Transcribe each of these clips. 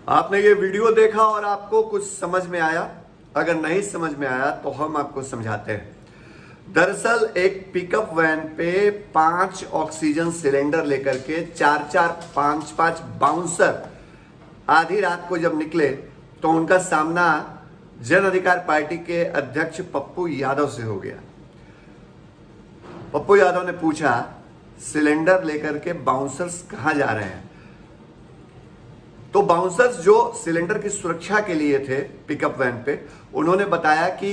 आपने ये वीडियो देखा और आपको कुछ समझ में आया? अगर नहीं समझ में आया तो हम आपको समझाते हैं। दरअसल एक पिकअप वैन पे 5 ऑक्सीजन सिलेंडर लेकर के 4-4, 5-5 बाउंसर आधी रात को जब निकले तो उनका सामना जन अधिकार पार्टी के अध्यक्ष पप्पू यादव से हो गया। पप्पू यादव ने पूछा, सिलेंडर लेकर के बाउंसर्स कहां जा रहे हैं? तो बाउंसर्स जो सिलेंडर की सुरक्षा के लिए थे पिकअप वैन पे, उन्होंने बताया कि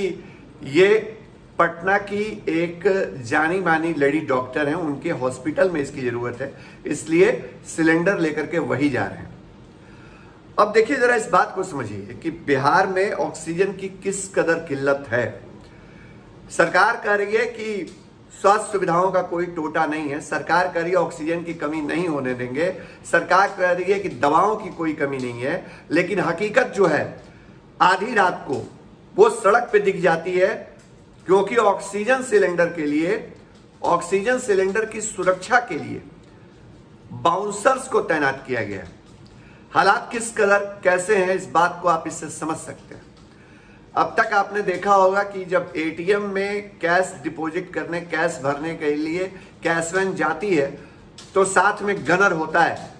ये पटना की एक जानी मानी लेडी डॉक्टर हैं, उनके हॉस्पिटल में इसकी जरूरत है, इसलिए सिलेंडर लेकर के वही जा रहे हैं। अब देखिए जरा इस बात को समझिए कि बिहार में ऑक्सीजन की किस कदर किल्लत है। सरकार कह रही है कि स्वास्थ्य सुविधाओं का कोई टोटा नहीं है, सरकार कह रही है ऑक्सीजन की कमी नहीं होने देंगे, सरकार कह रही है कि दवाओं की कोई कमी नहीं है, लेकिन हकीकत जो है आधी रात को वो सड़क पे दिख जाती है, क्योंकि ऑक्सीजन सिलेंडर के लिए, ऑक्सीजन सिलेंडर की सुरक्षा के लिए बाउंसर्स को तैनात किया गया है। हालात किस कदर कैसे हैं इस बात को आप इससे समझ सकते हैं। अब तक आपने देखा होगा कि जब एटीएम में कैश डिपॉजिट करने, कैश भरने के लिए कैश वैन जाती है तो साथ में गनर होता है,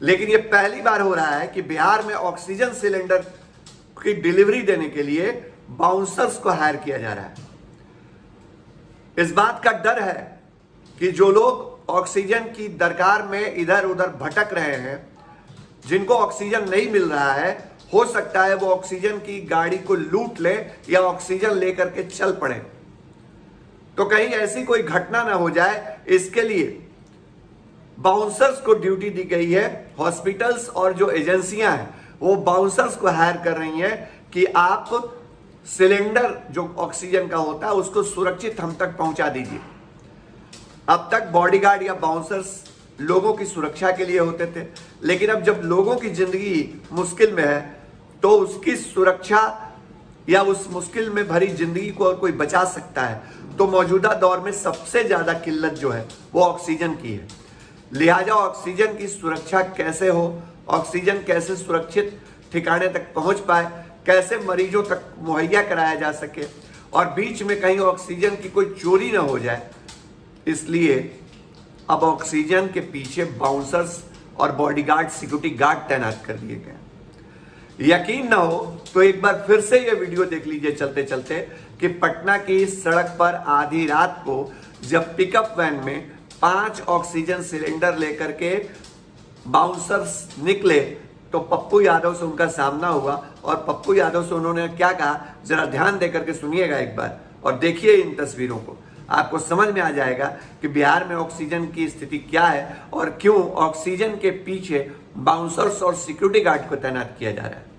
लेकिन ये पहली बार हो रहा है कि बिहार में ऑक्सीजन सिलेंडर की डिलीवरी देने के लिए बाउंसर्स को हायर किया जा रहा है। इस बात का डर है कि जो लोग ऑक्सीजन की दरकार में इधर उधर भटक रहे हैं, जिनको ऑक्सीजन नहीं मिल रहा है, हो सकता है वो ऑक्सीजन की गाड़ी को लूट ले या ऑक्सीजन लेकर के चल पड़े, तो कहीं ऐसी कोई घटना ना हो जाए, इसके लिए बाउंसर्स को ड्यूटी दी गई है। हॉस्पिटल्स और जो एजेंसियां हैं वो बाउंसर्स को हायर कर रही हैं कि आप सिलेंडर जो ऑक्सीजन का होता है उसको सुरक्षित हम तक पहुंचा दीजिए। अब तक बॉडीगार्ड या बाउंसर्स लोगों की सुरक्षा के लिए होते थे, लेकिन अब जब लोगों की जिंदगी मुश्किल में है तो उसकी सुरक्षा या उस मुश्किल में भरी जिंदगी को और कोई बचा सकता है, तो मौजूदा दौर में सबसे ज्यादा किल्लत जो है वो ऑक्सीजन की है। लिहाजा ऑक्सीजन की सुरक्षा कैसे हो, ऑक्सीजन कैसे सुरक्षित ठिकाने तक पहुंच पाए, कैसे मरीजों तक मुहैया कराया जा सके और बीच में कहीं ऑक्सीजन की कोई चोरी ना हो जाए, इसलिए अब ऑक्सीजन के पीछे बाउंसर्स और बॉडीगार्ड, सिक्योरिटी गार्ड तैनात कर दिए गए। यकीन ना हो तो एक बार फिर से ये वीडियो देख लीजिए चलते चलते कि पटना की सड़क पर आधी रात को जब पिकअप वैन में 5 ऑक्सीजन सिलेंडर लेकर के बाउंसर्स निकले तो पप्पू यादव से उनका सामना हुआ और पप्पू यादव से उन्होंने क्या कहा, जरा ध्यान देकर के सुनिएगा एक बार और देखिए इन तस्वीरों को, आपको समझ में आ जाएगा कि बिहार में ऑक्सीजन की स्थिति क्या है और क्यों ऑक्सीजन के पीछे बाउंसर्स और सिक्योरिटी गार्ड को तैनात किया जा रहा है।